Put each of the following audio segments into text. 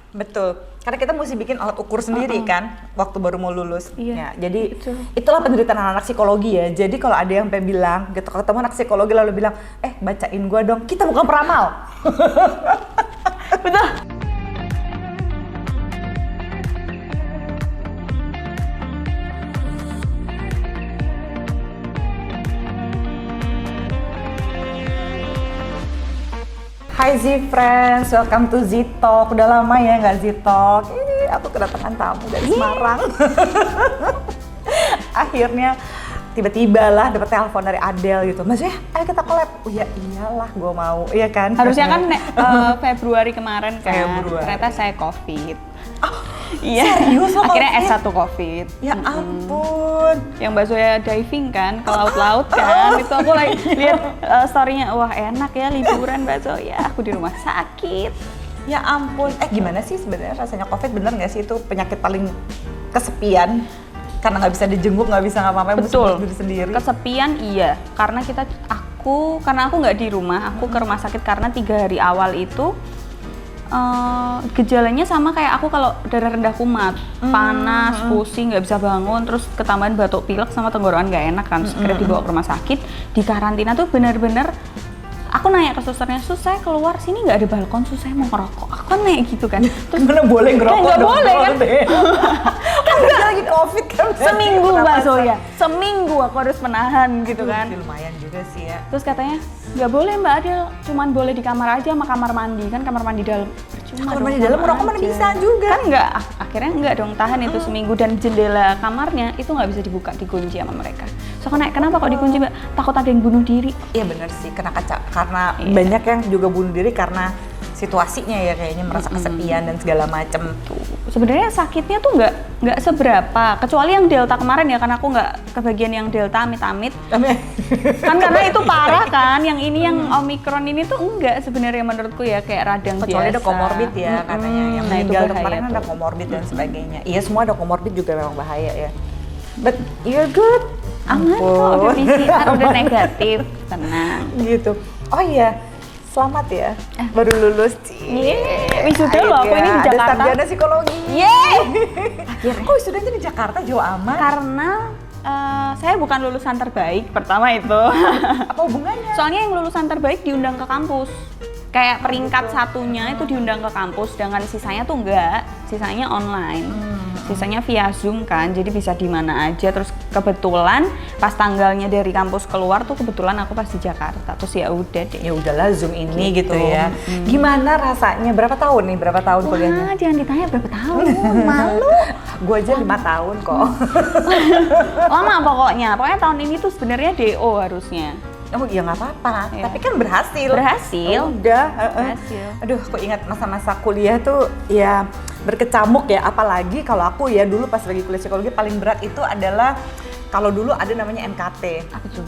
Betul, karena kita mesti bikin alat ukur sendiri kan, waktu baru mau lulus. Iya, Ya, jadi betul. itulah penderitaan anak psikologi ya. Jadi kalau ada yang sampai bilang, gitu, ketemu anak psikologi lalu bilang, bacain gua dong, kita bukan peramal. Betul. Hai Z-Friends, welcome to Z-Talk. Udah lama ya nggak Z-Talk. Ini aku kedatangan tamu dari Semarang. Akhirnya tiba-tiba lah dapat telepon dari Adele gitu. Mas ya, ayo kita collab. Oh ya iyalah, gue mau. Iya kan? Harusnya kan Februari kemarin kan. Februari. Ternyata saya COVID. Iya. Serius lo Akhirnya COVID? S1 COVID. Ya ampun. Yang Mbak Zoya diving kan ke laut-laut kan. Itu aku lagi lihat story-nya, wah enak ya liburan Mbak Zoya. Aku di rumah sakit. Ya ampun. Gimana sih sebenarnya rasanya COVID? Bener nggak sih itu penyakit paling kesepian? Karena nggak bisa dijenguk, nggak bisa ngapa-ngapain, mesti Betul. berdiri sendiri. Kesepian iya. Karena aku nggak di rumah, aku ke rumah sakit karena 3 hari awal itu gejalanya sama kayak aku kalau darah rendah kumat, panas, pusing, nggak bisa bangun, terus ketambahan batuk pilek sama tenggorokan nggak enak kan, segera dibawa ke rumah sakit, di karantina tuh bener-bener aku nanya ke susternya, sus saya keluar sini nggak ada balkon, sus saya mau ngerokok, aku kan nanya gitu kan, terus Mana boleh ngerokok nggak dong, boleh kan? Kan udah lagi COVID kan. seminggu Mbak Pernapasan. Zoya, seminggu aku harus menahan gitu kan. Lumayan juga sih ya. Terus katanya nggak boleh Mbak Adel, cuman boleh di kamar aja sama kamar mandi kan, kamar mandi dalam percuma. Kamar dong, mandi dalam sama ngerokok mana aja. bisa juga. Kan nggak, akhirnya nggak dong, tahan itu seminggu, dan jendela kamarnya itu nggak bisa dibuka, dikunci sama mereka. So kenapa kok dikunci Mbak? Takut ada yang bunuh diri. Iya bener sih, kena kaca. Karena Iya. banyak yang juga bunuh diri karena situasinya ya, kayaknya merasa kesepian dan segala macem. Sebenarnya sakitnya tuh nggak seberapa, kecuali yang delta kemarin ya, karena aku nggak kebagian yang delta, amit-amit. Kan karena itu parah kan, yang ini yang omikron ini tuh enggak sebenarnya menurutku ya, kayak radang Kecuali biasa. ada comorbid ya katanya, yang Nah, itu meninggal bahaya kemarin tuh. ada comorbid dan sebagainya. Iya semua ada comorbid juga memang bahaya ya. But you're good. Aman kok, udah PCR udah negatif, tenang. Gitu. Oh iya, selamat ya, baru lulus. Wisuda loh aku ini di Ada Jakarta. sarjana psikologi. Yeay! Kok wisudanya di Jakarta jauh amat? Karena saya bukan lulusan terbaik, pertama itu. Apa hubungannya? Soalnya yang lulusan terbaik diundang ke kampus. Kayak peringkat satunya itu diundang ke kampus, sedangkan sisanya tuh enggak, sisanya online. Sisanya via Zoom kan, jadi bisa di mana aja. Terus kebetulan pas tanggalnya dari kampus keluar tuh kebetulan aku pas di Jakarta. Terus ya udah deh. Ya udahlah Zoom ini gitu, Gitu. ya. Gimana rasanya? Berapa tahun nih? Berapa tahun kuliahnya? Wah, jangan ditanya berapa tahun, malu. Gue aja 5 tahun kok. Lama pokoknya tahun ini tuh sebenarnya DO harusnya. Oh iya nggak apa-apa, Iya. tapi kan berhasil. Berhasil. Udah. Berhasil. Aduh, aku ingat masa-masa kuliah tuh ya berkecamuk ya. Apalagi kalau aku ya dulu pas lagi kuliah psikologi paling berat itu adalah kalau dulu ada namanya MKT. Apa tuh?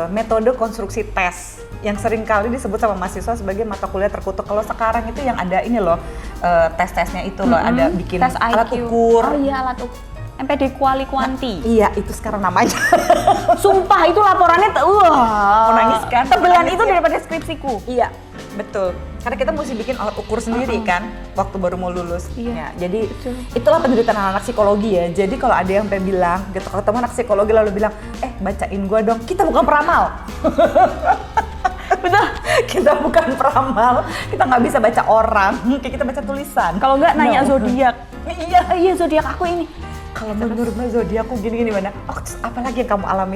Metode konstruksi tes yang sering kali disebut sama mahasiswa sebagai mata kuliah terkutuk. Kalau sekarang itu yang ada ini loh, tes-tesnya itu loh, ada bikin Tes alat IQ. ukur. Oh iya, alat ukur. MPD Kuali Kuanti. Iya, itu sekarang namanya. Sumpah itu laporannya Mau nangis kan? Tebelan Nangis itu ya? daripada skripsiku. Iya, betul. Karena kita mesti bikin alat ukur sendiri kan, waktu baru mau lulus. Iya, Ya, jadi betul. itulah penderitaan anak psikologi ya. Jadi kalau ada yang sampai bilang, gitu, ketemu anak psikologi lalu bilang, bacain gua dong, kita bukan peramal. Betul. Kita bukan peramal, kita nggak bisa baca orang, kayak kita baca tulisan. Kalau nggak nanya No. zodiak. Iya zodiak aku ini. Kalau menurut Mbak zodiakku gini-gini mana? Oh, terus apalagi yang kamu alami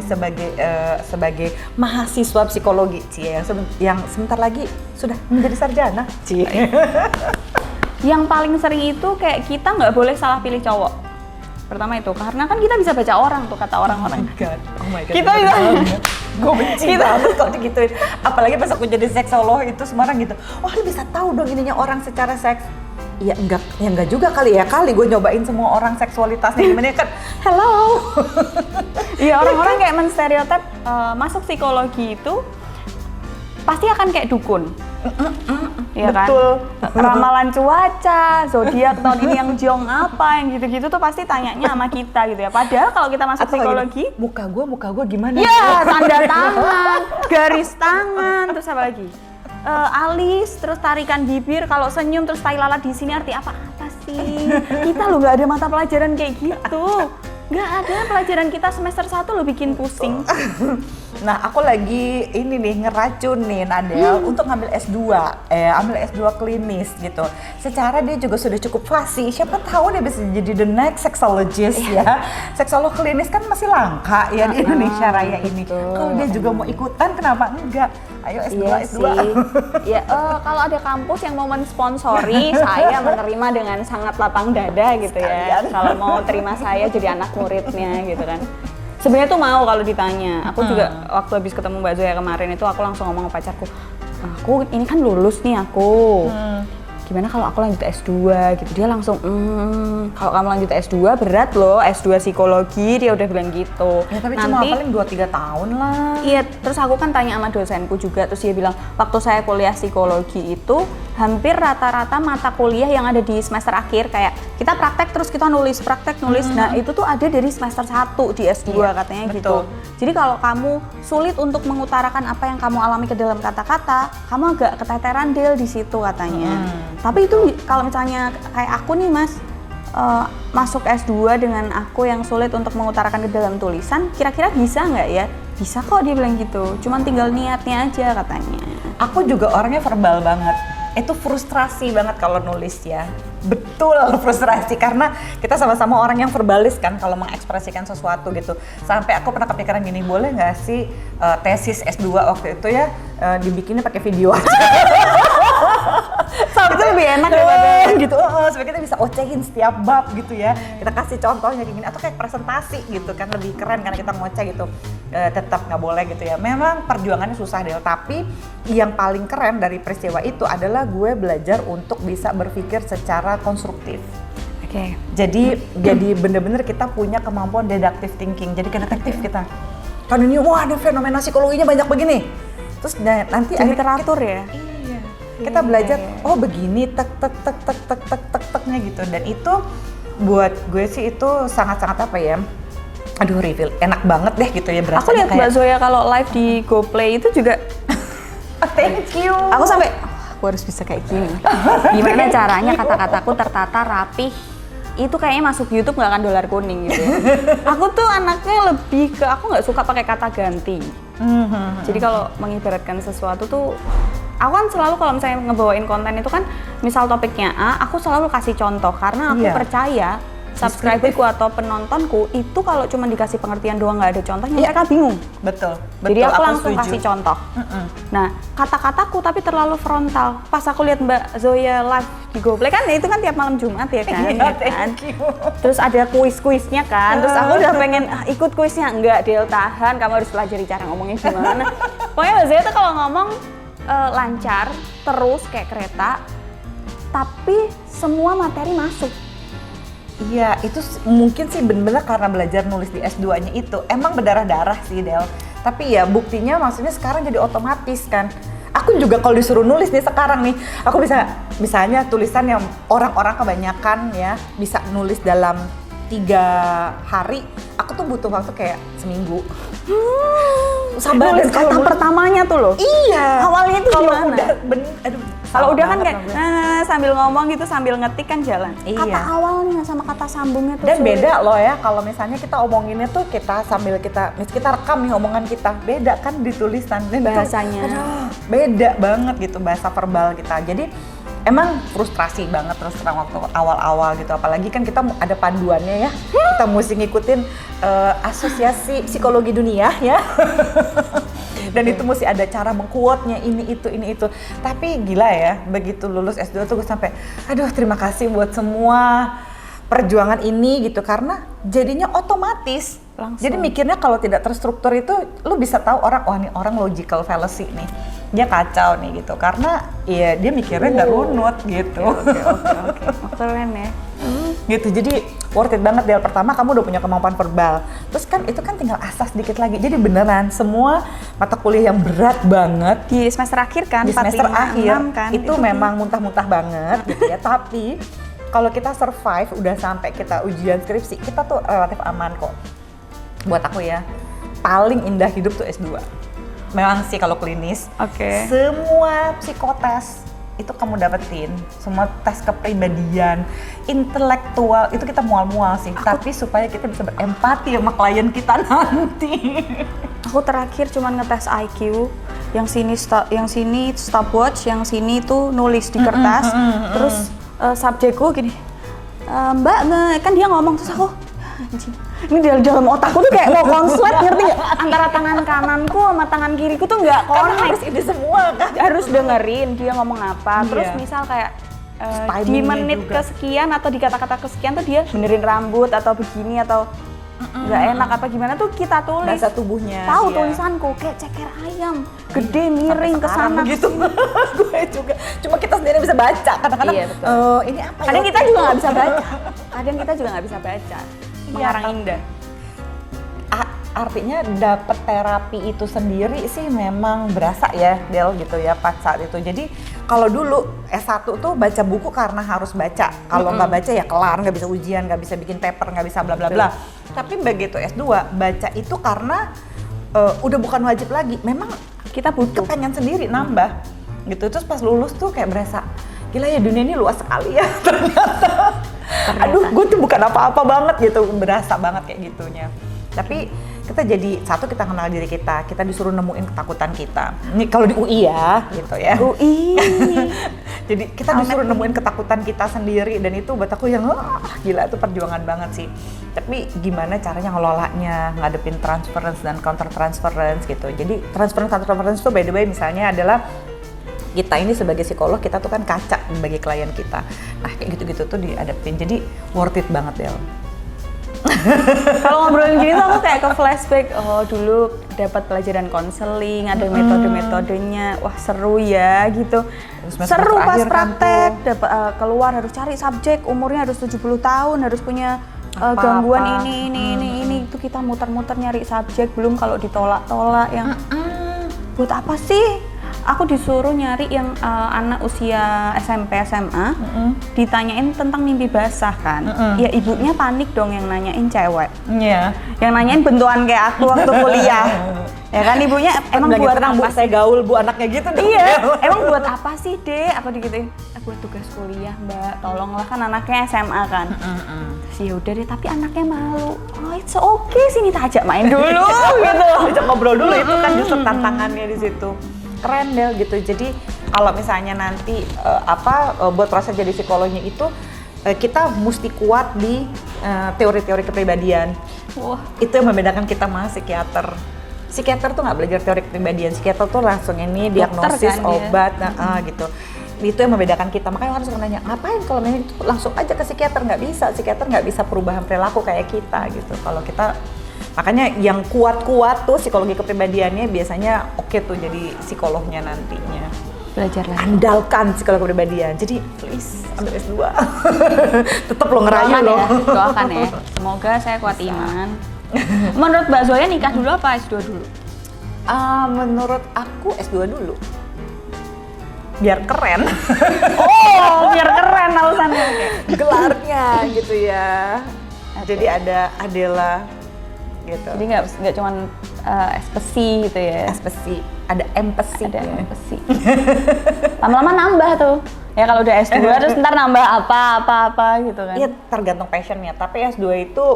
sebagai mahasiswa psikologi, Cie, yang sebentar lagi sudah menjadi sarjana, Cie. Yang paling sering itu kayak kita nggak boleh salah pilih cowok. Pertama itu, karena kan kita bisa baca orang tuh, kata orang-orang. Oh my god. Kita bisa. Gue benci banget kalau digituin. Apalagi pas aku jadi seksolog itu semua orang gitu. Wah, lu bisa tahu dong ininya orang secara seks. Ya enggak juga kali ya. Kali gue nyobain semua orang seksualitasnya gimana kan. Hello. Iya, orang-orang kayak menstereotip masuk psikologi itu pasti akan kayak dukun. Iya kan? Betul. Ramalan cuaca, zodiak tahun ini yang jong apa, yang gitu-gitu tuh pasti tanyanya sama kita gitu ya. Padahal kalau kita masuk Atau psikologi, gini, muka gue gimana? ya tanda tangan, garis tangan, terus apa lagi? alis, terus tarikan bibir, kalau senyum terus tai lalat di sini arti apa sih? Kita lo nggak ada mata pelajaran kayak gitu. Nggak ada, pelajaran kita semester 1 lo bikin pusing. Nah, aku lagi ini nih ngeracun nih Nadel untuk ngambil S2, ambil S2 klinis gitu. Secara dia juga sudah cukup fasih, siapa tahu dia bisa jadi the next sexologist ya. Seksolog klinis kan masih langka ya di Indonesia Raya ini. Kalau dia juga mau ikutan, kenapa enggak? Ayo S2, Iya S2. sih. Ya, kalau ada kampus yang mau mensponsori, saya menerima dengan sangat lapang dada gitu ya. Kalau mau terima saya jadi anak muridnya gitu kan. Sebenarnya tuh mau kalau ditanya. Aku juga waktu habis ketemu Mbak Zoya kemarin itu aku langsung ngomong ke pacarku, aku ini kan lulus nih aku. Gimana kalau aku lanjut S2 gitu. Dia langsung, kalau kamu lanjut S2 berat loh, S2 psikologi, dia udah bilang gitu. Ya tapi cuma paling 2-3 tahun lah. Iya, terus aku kan tanya sama dosenku juga, terus dia bilang, waktu saya kuliah psikologi itu hampir rata-rata mata kuliah yang ada di semester akhir, kayak kita praktek terus kita nulis, praktek nulis, nah itu tuh ada dari semester 1 di S2 katanya gitu. Jadi kalau kamu sulit untuk mengutarakan apa yang kamu alami ke dalam kata-kata, kamu agak keteteran Del di situ katanya. Tapi itu kalau misalnya kayak aku nih Mas, masuk S2 dengan aku yang sulit untuk mengutarakan ke dalam tulisan, kira-kira bisa nggak ya? Bisa kok, dia bilang gitu, cuman tinggal niatnya aja katanya. Aku juga orangnya verbal banget. Itu frustrasi banget kalau nulis ya. Betul frustrasi karena kita sama-sama orang yang verbalis kan kalau mengekspresikan sesuatu gitu. Sampai aku pernah kepikiran gini, boleh nggak sih tesis S2 waktu itu ya dibikinnya pakai video aja. Soalnya itu lebih enak daripada gitu. Supaya kita bisa ocehin setiap bab gitu ya. Kita kasih contohnya gini atau kayak presentasi gitu kan, lebih keren karena kita ngoceh gitu. Tetap nggak boleh gitu ya. Memang perjuangannya susah Del, tapi yang paling keren dari peristiwa itu adalah gue belajar untuk bisa berpikir secara konstruktif. Oke. Jadi bener-bener kita punya kemampuan deductive thinking. Jadi kayak detektif kita. Kan ini wah ada fenomena psikologinya banyak begini. Terus nanti jadi teratur ya. Iya. Kita belajar oh begini tek teknya gitu, dan itu buat gue sih itu sangat-sangat apa ya? Aduh reveal enak banget deh gitu ya berasa. Aku lihat Mbak Zoya kalau live di GoPlay itu juga thank you. Aku sampai aku harus bisa kayak gini. Gimana caranya kata-kataku tertata rapih. Itu kayaknya masuk YouTube nggak akan dolar kuning gitu ya. Aku tuh anaknya lebih ke, aku nggak suka pakai kata ganti. Jadi kalau mengibaratkan sesuatu tuh, aku kan selalu kalau misalnya ngebawain konten itu kan, misal topiknya A, aku selalu kasih contoh karena aku percaya subscriberku atau penontonku itu kalau cuma dikasih pengertian doang nggak ada contohnya, mereka bingung. Betul. Jadi aku langsung kasih contoh. Nah, kata-kataku tapi terlalu frontal. Pas aku lihat Mbak Zoya live di GoPlay kan, itu kan tiap malam Jumat ya kan? Iya, thank you. Terus ada kuis-kuisnya kan, terus aku udah pengen ikut kuisnya. Enggak, Del, tahan, kamu harus pelajari cara ngomongnya gimana. Pokoknya Mbak Zoya tuh kalau ngomong lancar, terus kayak kereta, tapi semua materi masuk. Iya, itu mungkin sih bener-bener karena belajar nulis di S2-nya itu. Emang berdarah-darah sih, Del. Tapi ya buktinya maksudnya sekarang jadi otomatis kan. Aku juga kalau disuruh nulis nih sekarang nih, aku misalnya tulisan yang orang-orang kebanyakan ya bisa nulis dalam 3 hari, aku tuh butuh waktu kayak seminggu. Sabar, nulis dan kata pertamanya tuh loh. Iya. Awalnya itu gimana? Kalau udah kan kayak sambil ngomong gitu, sambil ngetik kan jalan. Iya. Kata awalnya sama kata sambungnya tuh dan sulit. beda loh ya kalau misalnya kita omonginnya tuh kita sambil kita rekam nih omongan kita, beda kan di tulisan. Bahasanya. Aduh, beda banget gitu bahasa verbal kita. Jadi emang frustrasi banget terus terang waktu awal-awal gitu, apalagi kan kita ada panduannya ya. Kita mesti ngikutin asosiasi psikologi dunia ya. Dan itu mesti ada cara mengquote-nya ini itu. Tapi gila ya, begitu lulus S2 tuh gue sampai aduh terima kasih buat semua perjuangan ini gitu, karena jadinya otomatis. Langsung. Jadi mikirnya kalau tidak terstruktur itu lu bisa tahu orang, wah nih orang logical fallacy nih. Dia kacau nih gitu, karena ya dia mikirnya nggak runut gitu. Oke. Keren ya. Gitu, jadi worth it banget Del. Pertama kamu udah punya kemampuan verbal, terus kan itu kan tinggal asas dikit lagi. Jadi beneran semua mata kuliah yang berat banget Di semester akhir kan, di semester 4, 5, akhir 6 kan, itu memang muntah-muntah banget gitu ya. Tapi kalau kita survive udah sampai kita ujian skripsi, kita tuh relatif aman kok. Buat aku ya, paling indah hidup tuh S2. memang sih kalau klinis, Oke. semua psikotes itu kamu dapetin, semua tes kepribadian, intelektual itu kita mual-mual sih, tapi supaya kita bisa berempati sama klien kita nanti. Aku terakhir cuman ngetes IQ, yang sini stopwatch, yang sini tuh nulis di kertas. Terus subjekku gini, Mbak, kan dia ngomong terus aku, anjing, ini di dalam otakku tuh kayak mau konslet, ngerti nggak? Antara tangan kananku sama tangan kiriku tuh nggak Karena connect. harus ini semua kan. Harus dengerin dia ngomong apa. Terus Iya. misal kayak di Timingnya menit juga. kesekian atau di kata-kata kesekian tuh dia benerin rambut atau begini atau nggak enak apa gimana tuh kita tulis. Bahasa tubuhnya. Tahu iya. tulisanku kayak ceker ayam, gede miring ke sana. gitu. Gue juga. Cuma kita sendiri bisa baca. Kadang-kadang Iya, betul. ini apa Kadang ya? kita juga nggak bisa baca. Kadang kita juga nggak bisa baca. Mengarang kan. indah. Artinya dapet terapi itu sendiri sih memang berasa ya Del gitu ya pas saat itu. Jadi kalau dulu S1 tuh baca buku karena harus baca. Kalau nggak baca ya kelar, nggak bisa ujian, nggak bisa bikin paper, nggak bisa bla bla bla. Tapi begitu S2 baca itu karena udah bukan wajib lagi. Memang Kita butuh. kepengen sendiri nambah gitu. Terus pas lulus tuh kayak berasa gila ya dunia ini luas sekali ya ternyata. Aduh gue tuh bukan apa-apa banget gitu, berasa banget kayak gitunya. Tapi kita jadi satu, kita kenal diri kita disuruh nemuin ketakutan kita. Ini kalau di UI ya gitu ya. UI. Jadi kita disuruh nemuin ketakutan kita sendiri dan itu buat aku yang gila, itu perjuangan banget sih. Tapi gimana caranya ngelolanya, ngadepin transference dan counter transference gitu. Jadi transference counter transference itu by the way misalnya adalah kita ini sebagai psikolog kita tuh kan kaca bagi klien kita. Nah kayak gitu-gitu tuh dihadapin. Jadi worth it banget ya. Kalau ngobrolin gini tuh aku kayak ke flashback, oh dulu dapat pelajaran konseling, ada metode-metodenya, wah seru ya gitu. Semester Seru pas terakhir kan praktek, tuh. dapat keluar harus cari subjek, umurnya harus 70 tahun, harus punya Apa-apa. gangguan ini, itu kita muter-muter nyari subjek, belum kalau ditolak-tolak yang buat apa sih? Aku disuruh nyari yang anak usia SMP SMA, ditanyain tentang mimpi basah kan. Ya ibunya panik dong yang nanyain cewek. Iya. Yang nanyain bentukan kayak aku waktu kuliah. Ya kan ibunya emang Lagi buat tenang, Bu, apa saya gaul Bu anaknya gitu dong. Iya, emang buat apa sih Dek? Aku digituin, buat tugas kuliah Mbak, tolonglah kan anaknya SMA kan. Terus ya udah deh, tapi anaknya malu. Oh it's okay, sini kita ajak main dulu gitu. Ajak ngobrol dulu itu kan justru tantangannya di situ. Keren Del gitu. Jadi kalau misalnya nanti buat proses jadi psikolognya itu kita mesti kuat di teori-teori kepribadian. Wah, Itu yang membedakan kita sama psikiater. Psikiater tuh nggak belajar teori kepribadian. Psikiater tuh langsung ini diagnosis, kan dia. obat, gitu. Itu yang membedakan kita. Makanya harus nanya, ngapain kalau memang itu langsung aja ke psikiater? Nggak bisa. Psikiater nggak bisa perubahan perilaku kayak kita gitu. Kalau kita, makanya yang kuat-kuat tuh psikologi kepribadiannya biasanya oke tuh jadi psikolognya nantinya. belajar lagi. Andalkan psikologi kepribadian. Jadi please ambil S2. Tetap lo ngerayu Doakan lo. ya, doakan ya. Semoga saya kuat iman. Menurut Mbak Zoya nikah dulu apa S2 dulu? Menurut aku S2 dulu. Biar keren. Oh, biar keren alasannya. Oke. Gelarnya gitu ya. Jadi ada Adela gitu. Jadi nggak cuman espesi gitu ya. Espesi, ada empati. Ada empati. Lama-lama nambah tuh. Ya kalau udah S2 terus ntar nambah apa gitu kan. Iya, tergantung passionnya. Tapi S2 itu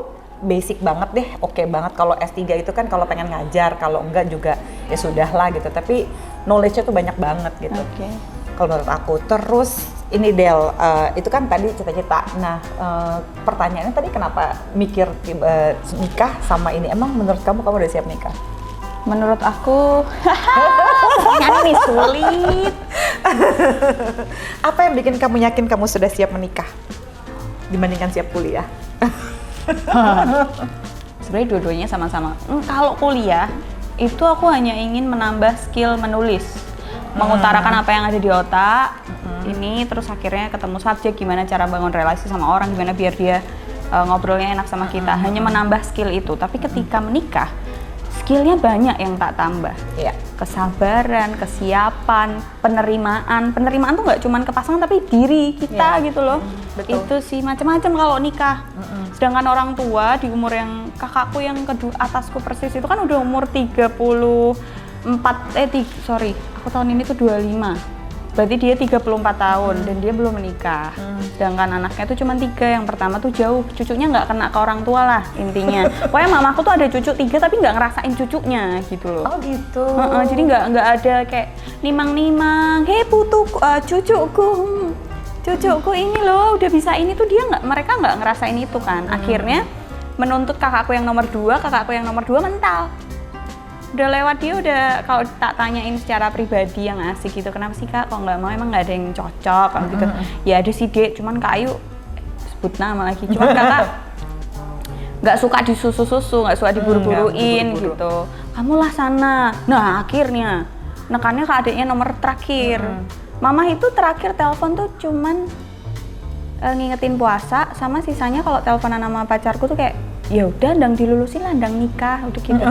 basic banget deh, oke banget. Kalau S3 itu kan kalau pengen ngajar, kalau enggak juga ya sudah lah gitu. Tapi knowledge-nya tuh banyak banget gitu. Oke. Kalau menurut aku. Terus ini Del, itu kan tadi cita-cita. Nah, pertanyaannya tadi kenapa mikir nikah sama ini? Emang menurut kamu udah siap nikah? Menurut aku, pertanyaan ini sulit. Apa yang bikin kamu yakin kamu sudah siap menikah dibandingkan siap kuliah? Sebenarnya dua-duanya sama-sama. Kalau kuliah, itu aku hanya ingin menambah skill menulis. Mengutarakan apa yang ada di otak, ini terus akhirnya ketemu subjek, gimana cara bangun relasi sama orang, gimana biar dia ngobrolnya enak sama kita. Hanya menambah skill itu, tapi ketika menikah, skillnya banyak yang tak tambah. Iya. Kesabaran, kesiapan, penerimaan. Penerimaan tuh nggak cuma ke pasangan tapi diri kita Iya. gitu loh. Betul. Itu sih macam-macam kalau nikah. Sedangkan orang tua di umur yang kakakku yang kedua atasku persis itu kan udah umur 30 aku tahun ini tuh 25. Berarti dia 34 tahun dan dia belum menikah. Sedangkan anaknya tuh cuma 3, yang pertama tuh jauh, cucunya nggak kena ke orang tua lah intinya. Pokoknya mamaku tuh ada cucu 3 tapi nggak ngerasain cucunya gitu loh. Oh gitu. Jadi nggak ada kayak nimang-nimang, hei putuku, cucuku ini loh udah bisa ini tuh mereka nggak ngerasain itu kan. Akhirnya menuntut kakakku yang nomor 2 mental. Udah lewat dia udah, kalau tak tanyain secara pribadi yang asik gitu, kenapa sih kak kok nggak mau, emang nggak ada yang cocok kalau gitu. Ya ada sih Dek, cuman Kak Ayu sebut nama lagi, cuman kakak nggak suka disusu-susu, nggak suka diburu-buruin gitu. Kamu lah sana. Nah akhirnya nekannya ke adiknya nomor terakhir. Mama itu terakhir telepon tuh cuman ngingetin puasa, sama sisanya kalau teleponan sama pacarku tuh kayak ya udah ndang dilulusin lah, ndang nikah, udah gitu.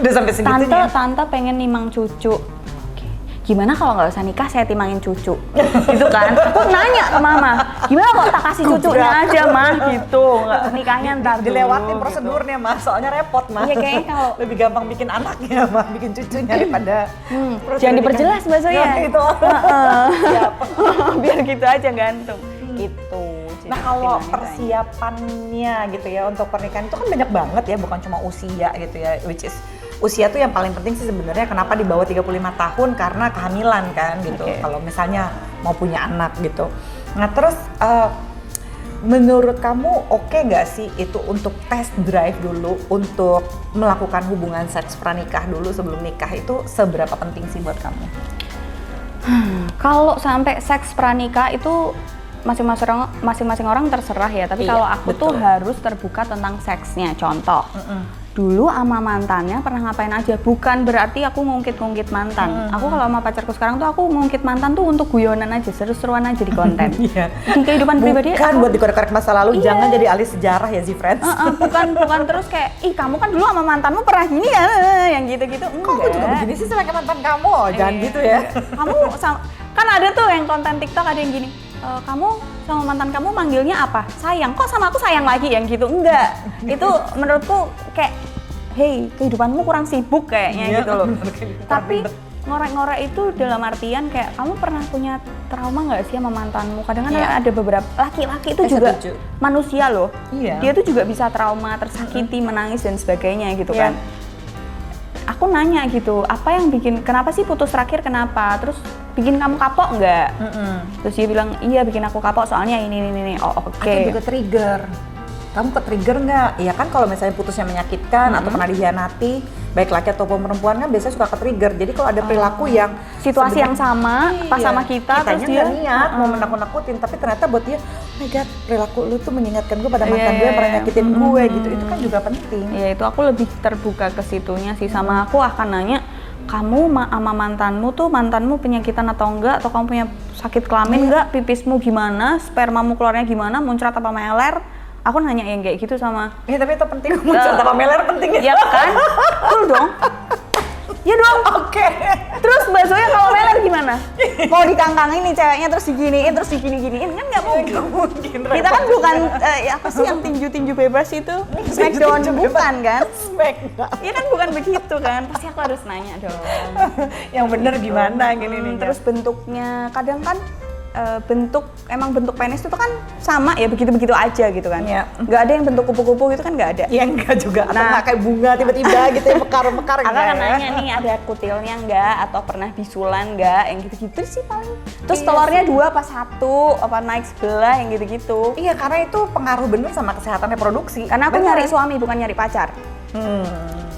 Udah sampai segitunya. Tante pengen nimang cucu. Oke. Gimana kalau nggak usah nikah saya timangin cucu? Gitu kan. Aku nanya ke mama, gimana kalau tak kasih cucunya aja mah gitu. Nggak nikahnya ntar dulu. Dilewatin prosedurnya mah, soalnya repot mah. Iya kayaknya kalau lebih gampang bikin anaknya mah, bikin cucunya daripada jangan diperjelas Mbak Zoya. Nah, itu. Siapa? Biar gitu aja gantung. Itu. Nah kalau persiapannya gitu ya untuk pernikahan itu kan banyak banget ya, bukan cuma usia gitu ya, which is usia tuh yang paling penting sih sebenarnya. Kenapa di bawah 35 tahun? Karena kehamilan kan gitu. Kalau misalnya mau punya anak gitu. Nah terus menurut kamu oke nggak sih itu untuk test drive dulu, untuk melakukan hubungan seks pranikah dulu sebelum nikah, itu seberapa penting sih buat kamu? Kalau sampai seks pranikah itu masing-masing orang terserah ya, tapi kalau aku tuh harus terbuka tentang seksnya. Contoh, dulu sama mantannya pernah ngapain aja, bukan berarti aku ngungkit-ngungkit mantan. Aku kalau sama pacarku sekarang tuh aku ngungkit mantan tuh untuk guyonan aja, seru-seruan aja di konten. Di kehidupan pribadi bukan buat dikorek-korek masa lalu, jangan jadi ahli sejarah ya Z-Friends. Bukan terus kayak, ih kamu kan dulu sama mantanmu pernah gini ya, yang gitu-gitu. Kok aku juga begini sih sama mantan kamu? Jangan gitu ya. Kamu kan ada tuh yang konten TikTok ada yang gini, kamu sama mantan kamu manggilnya apa? Sayang, kok sama aku sayang lagi yang gitu? Enggak, itu menurutku kayak, hey kehidupanmu kurang sibuk kayaknya gitu loh. Tapi ngorek-ngorek itu dalam artian kayak, kamu pernah punya trauma nggak sih sama mantanmu? Kadang kan ada beberapa laki-laki itu juga manusia loh, dia tuh juga bisa trauma, tersakiti, menangis dan sebagainya gitu kan. Aku nanya gitu, apa yang bikin, kenapa sih putus terakhir, kenapa? Terus bikin kamu kapok nggak? Terus dia bilang, iya bikin aku kapok soalnya ini. Oh oke. Atau juga trigger. Kamu ke trigger nggak? Iya kan kalau misalnya putusnya menyakitkan atau pernah dikhianati, baik laki ataupun perempuan kan biasanya suka ke trigger. Jadi kalau ada perilaku yang situasi yang sama pas sama kita, terus dia niat mau menakut-nakutin, tapi ternyata buat dia, oh my god, perilaku lu tuh mengingatkan gue pada mantan gue yang pernah nyakitin gue gitu. Itu kan juga penting. Iya, itu aku lebih terbuka ke situnya sih. Sama aku akan nanya, kamu sama mantanmu penyakitan atau enggak, atau kamu punya sakit kelamin enggak, pipismu gimana, spermamu keluarnya gimana, muncrat apa meler. Aku nanya yang kayak gitu sama. Ya tapi itu penting, muncrat apa meler penting ya kan? Betul dong. Ya dong. Oke. Terus Mbak Zoya kalau meler gimana? Mau dikangkangin nih ceweknya terus diginiin, terus digini-giniin kan nggak mungkin. Kita kan bukan apa sih yang tinju-tinju bebas itu? Smackdown bukan kan? Smackdown. Iya kan bukan begitu kan? Pasti aku harus nanya dong. Yang bener gimana gini nih. Terus bentuknya, kadang kan bentuk penis itu kan sama ya, begitu-begitu aja gitu kan. Nggak ada yang bentuk kupu-kupu gitu kan, nggak ada. Iya enggak juga, atau nggak kayak bunga tiba-tiba gitu ya, mekar-mekar gitu. Aku kan nanya nih, ada kutilnya nggak, atau pernah bisulan nggak, yang gitu-gitu sih paling. Terus telurnya 2 apa 1, apa naik sebelah, yang gitu-gitu. Iya, karena itu pengaruh bener sama kesehatan reproduksi. Karena aku nyari suami bukan nyari pacar.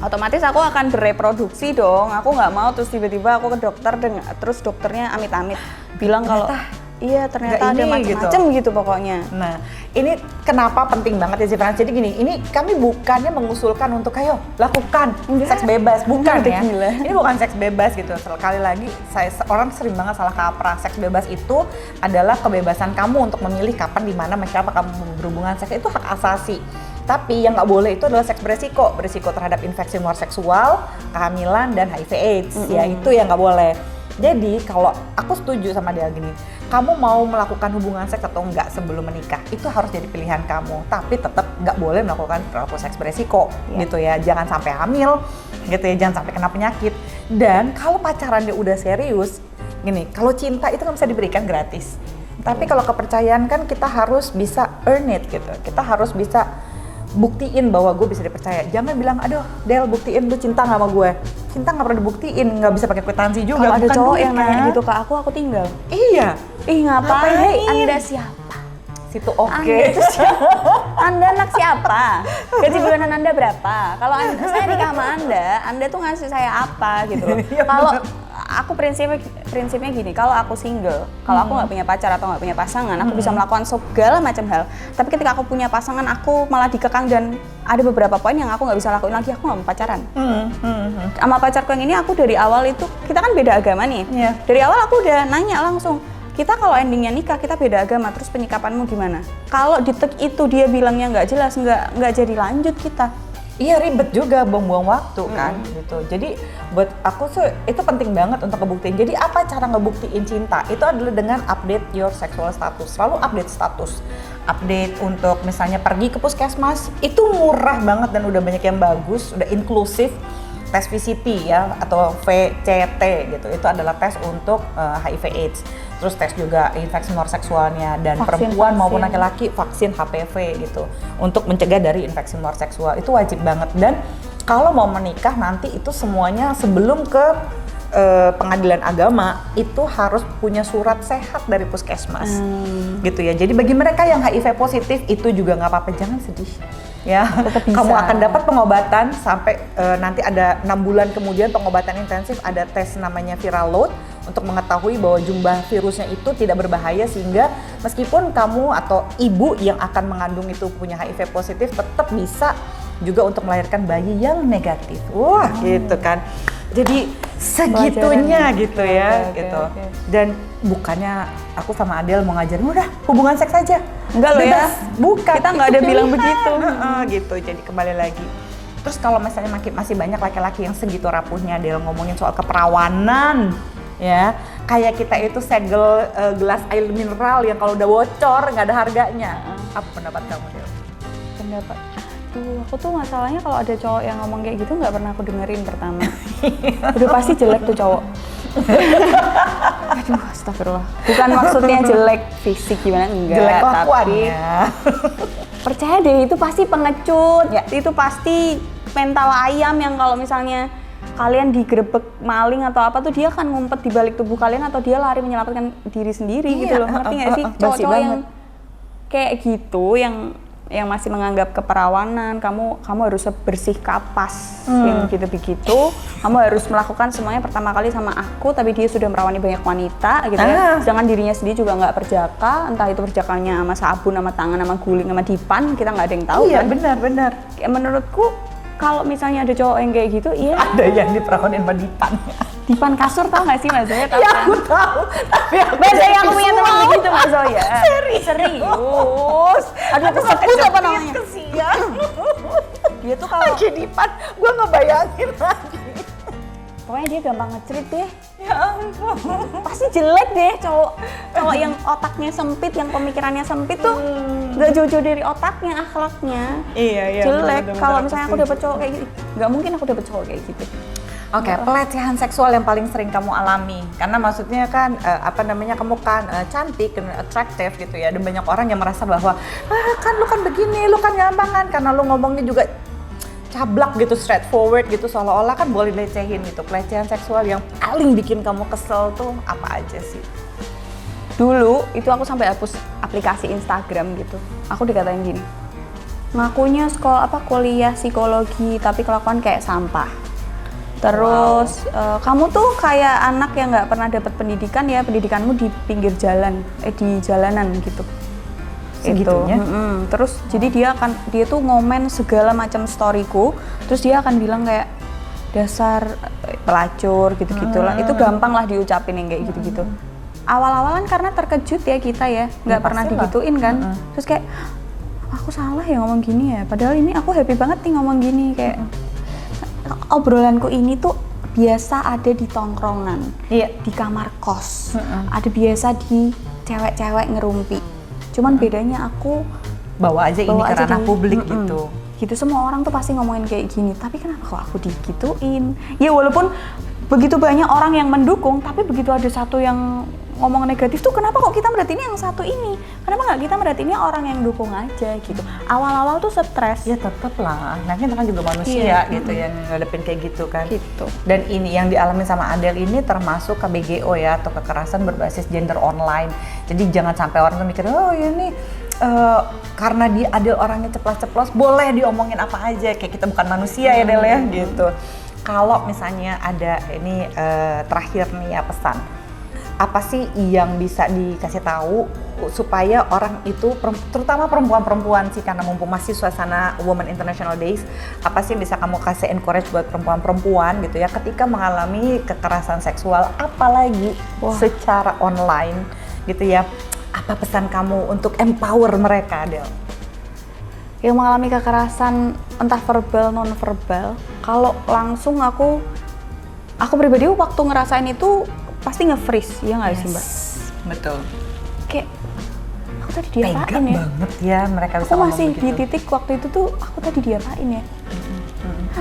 Otomatis aku akan bereproduksi dong. Aku nggak mau terus tiba-tiba aku ke dokter terus dokternya amit-amit bilang kalau iya ternyata ada macam-macam gitu pokoknya. Nah, ini kenapa penting banget ya Z-Friends. Jadi gini, ini kami bukannya mengusulkan untuk ayo lakukan seks bebas, bukan ya. Ini bukan seks bebas gitu. Sekali lagi, orang sering banget salah kaprah. Seks bebas itu adalah kebebasan kamu untuk memilih kapan, di mana, sama siapa kamu berhubungan seks. Itu hak asasi. Tapi yang nggak boleh itu adalah seks beresiko terhadap infeksi luar seksual, kehamilan, dan HIV/AIDS. Ya itu yang nggak boleh. Jadi kalau aku setuju sama dia gini, kamu mau melakukan hubungan seks atau enggak sebelum menikah, itu harus jadi pilihan kamu. Tapi tetap nggak boleh melakukan perilaku seks beresiko gitu ya. Jangan sampai hamil gitu ya, jangan sampai kena penyakit. Dan kalau pacarannya udah serius, gini, kalau cinta itu nggak bisa diberikan gratis. Tapi kalau kepercayaan kan kita harus bisa earn it gitu. Kita harus bisa buktiin bahwa gue bisa dipercaya. Jangan bilang, aduh Del buktiin lu cinta nggak sama gue. Cinta nggak pernah dibuktiin, nggak bisa pakai kwitansi juga. Kalau ada bukan cowok duit, yang nanya kan? gitu ke aku tinggal. Iya. Ih ngapain? Ngapain? Hei, Anda siapa? Situ oke. Anda itu siapa? Anda anak siapa? Gaji bulanan Anda berapa? Kalau saya nikah sama Anda tuh ngasih saya apa gitu loh. Iya, Kalau bener. aku prinsipnya gini, kalau aku single, kalau aku nggak punya pacar atau nggak punya pasangan, aku bisa melakukan segala macam hal. Tapi ketika aku punya pasangan, aku malah dikekang dan ada beberapa poin yang aku nggak bisa lakuin lagi. Aku nggak mau pacaran. Sama pacarku yang ini, aku dari awal itu, kita kan beda agama nih. Iya. Dari awal aku udah nanya langsung, kita kalau endingnya nikah, kita beda agama, terus penyikapanmu gimana? Kalau di itu dia bilangnya nggak jelas, nggak jadi lanjut kita. Iya ribet juga, buang-buang waktu kan gitu. Jadi buat aku tuh itu penting banget untuk ngebuktiin. Jadi apa cara ngebuktiin cinta? Itu adalah dengan update your sexual status. Selalu update status. Update untuk misalnya pergi ke puskesmas, itu murah banget dan udah banyak yang bagus, udah inklusif. Tes VCT ya atau VCT gitu. Itu adalah tes untuk HIV/AIDS. Terus tes juga infeksi menular seksualnya dan perempuan maupun laki-laki vaksin HPV gitu untuk mencegah dari infeksi menular seksual. Itu wajib banget. Dan kalau mau menikah nanti itu semuanya sebelum ke pengadilan agama itu harus punya surat sehat dari puskesmas gitu ya. Jadi bagi mereka yang HIV positif itu juga nggak apa-apa, jangan sedih ya. Kamu akan dapat pengobatan sampai nanti ada 6 bulan kemudian pengobatan intensif, ada tes namanya viral load untuk mengetahui bahwa jumlah virusnya itu tidak berbahaya sehingga meskipun kamu atau ibu yang akan mengandung itu punya HIV positif tetap bisa juga untuk melahirkan bayi yang negatif. Wah, gitu kan. Jadi segitunya gitu ya, gitu. Dan bukannya aku sama Adele mau ngajarin udah hubungan seks aja. Enggak loh ya. Bukan. Kita nggak ada bilang begitu. Gitu. Jadi kembali lagi. Terus kalau misalnya masih banyak laki-laki yang segitu rapuhnya Adele ngomongin soal keperawanan, ya kayak kita itu segel gelas air mineral yang kalau udah bocor nggak ada harganya. Apa pendapat kamu, Del? Pendapat aku tuh masalahnya kalau ada cowok yang ngomong kayak gitu nggak pernah aku dengerin pertama. Udah pasti jelek tuh cowok. Aduh, astagfirullah. Bukan maksudnya jelek fisik gimana, enggak, jelek tapi kelakuannya. percaya deh itu pasti pengecut, ya. Itu pasti mental ayam yang kalau misalnya kalian digerebek maling atau apa tuh dia akan ngumpet di balik tubuh kalian atau dia lari menyelamatkan diri sendiri gitu loh. Ngerti nggak sih cowok-cowok yang kayak gitu yang masih menganggap keperawanan, kamu harus bersih kapas yang begitu-begitu, kamu harus melakukan semuanya pertama kali sama aku, tapi dia sudah merawani banyak wanita gitu ya, sedangkan dirinya sendiri juga nggak perjaka, entah itu perjakanya sama sabun, sama tangan, sama guling, sama dipan, kita nggak ada yang tahu. Iya, kan? benar. Menurutku kalau misalnya ada cowok yang kayak gitu, iya. Ada yang diperawanin sama dipan. Dipan kasur tau nggak sih Mbak Zoya? Iya aku tahu. Tapi Mbak Zoya aku punya teman begitu Mbak Zoya. Serius. Aduh aku sebut apa namanya? Kesian. Dia tuh kalau lagi dipan, gue ngebayangin lagi. Pokoknya dia gampang ngecerit deh. Ya ampun. Pasti jelek deh cowok yang otaknya sempit, yang pemikirannya sempit tuh nggak jauh-jauh dari otaknya, akhlaknya. Iya. Jelek. Kalau misalnya aku dapet cowok kayak gitu, nggak mungkin aku dapet cowok kayak gitu. Oke, pelecehan seksual yang paling sering kamu alami, karena maksudnya kan kamu kan cantik, atraktif gitu ya, dan banyak orang yang merasa bahwa kan lu kan begini, lu kan gampang kan, karena lu ngomongnya juga cablak gitu, straightforward gitu, seolah-olah kan boleh dilecehin gitu. Pelecehan seksual yang paling bikin kamu kesel tuh apa aja sih? Dulu itu aku sampai hapus aplikasi Instagram gitu. Aku dikatain gini, ngakunya kuliah psikologi, tapi kelakuan kayak sampah. Terus kamu tuh kayak anak yang nggak pernah dapat pendidikan ya, pendidikanmu di pinggir jalan, di jalanan gitu. Segitunya? Terus jadi dia tuh ngomen segala macam storyku, terus dia akan bilang kayak dasar pelacur gitu-gitulah. Itu gampang lah diucapin yang kayak gitu-gitu. Awal-awalan karena terkejut ya kita ya, nggak pernah digituin kan. Terus kayak aku salah ya ngomong gini ya, padahal ini aku happy banget nih ngomong gini kayak. Obrolanku ini tuh biasa ada di tongkrongan, di kamar kos, ada biasa di cewek-cewek ngerumpi. Cuman bedanya aku bawa aja ini ke ranah publik gitu. Gitu semua orang tuh pasti ngomongin kayak gini, tapi kenapa kok aku digituin? Ya walaupun begitu banyak orang yang mendukung, tapi begitu ada satu yang ngomong negatif tuh, kenapa kok kita melihat ini yang satu ini? Kenapa nggak kita melihat ini orang yang dukung aja gitu? Awal-awal tuh stres. Ya tetep lah, nah kita kan juga manusia gitu yang ngadepin kayak gitu kan. Gitu. Dan ini yang dialami sama Adele ini termasuk KBGO ya, atau kekerasan berbasis gender online. Jadi jangan sampai orang tuh mikir, oh ini karena dia Adele orangnya ceplas-ceplos, boleh diomongin apa aja, kayak kita bukan manusia ya Del ya gitu. Kalau misalnya ada ini terakhir nih ya pesan, apa sih yang bisa dikasih tahu supaya orang itu, terutama perempuan-perempuan sih, karena mumpung masih suasana Women International Days, apa sih yang bisa kamu kasih encourage buat perempuan-perempuan gitu ya ketika mengalami kekerasan seksual, apalagi secara online gitu ya, apa pesan kamu untuk empower mereka, Del? Yang mengalami kekerasan entah verbal non verbal, kalau langsung aku pribadi waktu ngerasain itu pasti nge-freeze, ya nggak sih Mbak? Betul. Kayak aku tadi diapain Pegang ya? banget ya mereka bisa Aku ngomong masih di begitu. titik waktu itu tuh aku tadi diapain ya?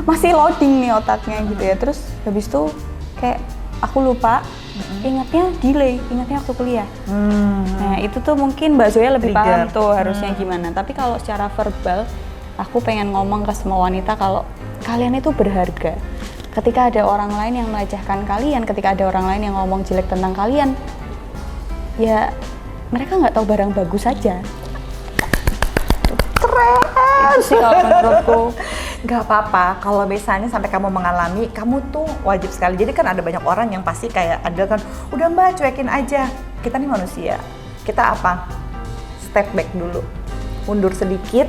Masih loading nih otaknya gitu ya. Terus habis itu kayak aku lupa, ingatnya delay, ingatnya waktu kuliah. Nah itu tuh mungkin Mbak Zoya lebih paham tuh harusnya gimana. Tapi kalau secara verbal, aku pengen ngomong ke semua wanita kalau kalian itu berharga. Ketika ada orang lain yang melecehkan kalian, ketika ada orang lain yang ngomong jelek tentang kalian, ya mereka nggak tahu barang bagus saja. Keren! Itu sih kalau menurutku. Gak apa-apa, kalau misalnya sampai kamu mengalami, kamu tuh wajib sekali. Jadi kan ada banyak orang yang pasti kayak ada kan, udah Mbak cuekin aja. Kita nih manusia, kita apa? Step back dulu, mundur sedikit,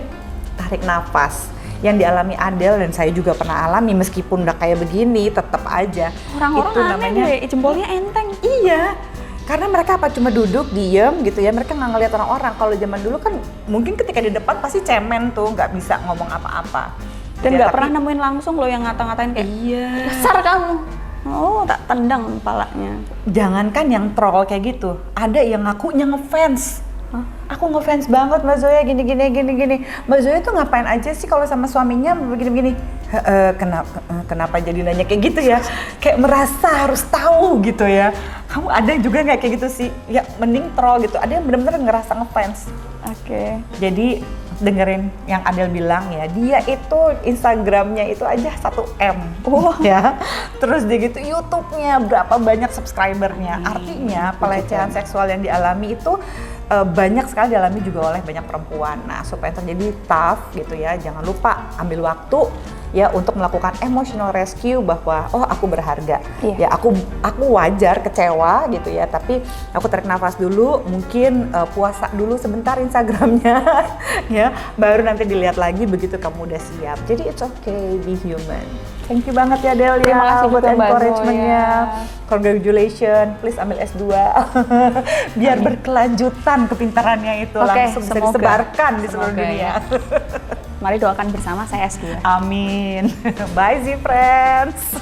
tarik nafas. Yang dialami Adele dan saya juga pernah alami, meskipun udah kayak begini, tetap aja. Orang-orang itu aneh namanya deh, jempolnya enteng. Iya, karena mereka apa cuma duduk diem gitu ya, mereka nggak ngeliat orang-orang. Kalau zaman dulu kan mungkin ketika di depan pasti cemen tuh, nggak bisa ngomong apa-apa. Dan Ya, nggak pernah nemuin langsung loh yang ngata-ngatain kayak Iya. dasar kamu. Oh, tak tendang kepalanya. Jangankan yang troll kayak gitu, ada yang ngakunya ngefans. Aku ngefans banget Mbak Zoya gini. Mbak Zoya tuh ngapain aja sih kalau sama suaminya begini-begini? Kenapa jadi nanya kayak gitu ya? Kayak merasa harus tahu gitu ya. Kamu ada juga nggak kayak gitu sih? Ya mending troll gitu. Ada yang benar-benar ngerasa ngefans. Oke. Jadi dengerin yang Adele bilang ya, dia itu Instagramnya itu aja 1M ya. Terus dia gitu YouTube-nya berapa banyak subscribernya. Artinya pelecehan seksual yang dialami itu banyak sekali dialami juga oleh banyak perempuan. Nah supaya terjadi tough gitu ya, jangan lupa ambil waktu ya untuk melakukan emotional rescue bahwa oh aku berharga. Ya aku wajar kecewa gitu ya, tapi aku tarik nafas dulu, mungkin puasa dulu sebentar Instagramnya ya, baru nanti dilihat lagi begitu kamu udah siap. Jadi it's okay, be human. Thank you banget ya Del Terima kasih buat juga, Mbak encouragement-nya. Zoya. Congratulations, please ambil S2 biar berkelanjutan kepintarannya itu langsung bisa semoga. disebarkan di seluruh Semoga, dunia. ya. Mari doakan bersama saya S2. Amin. Bye Z friends.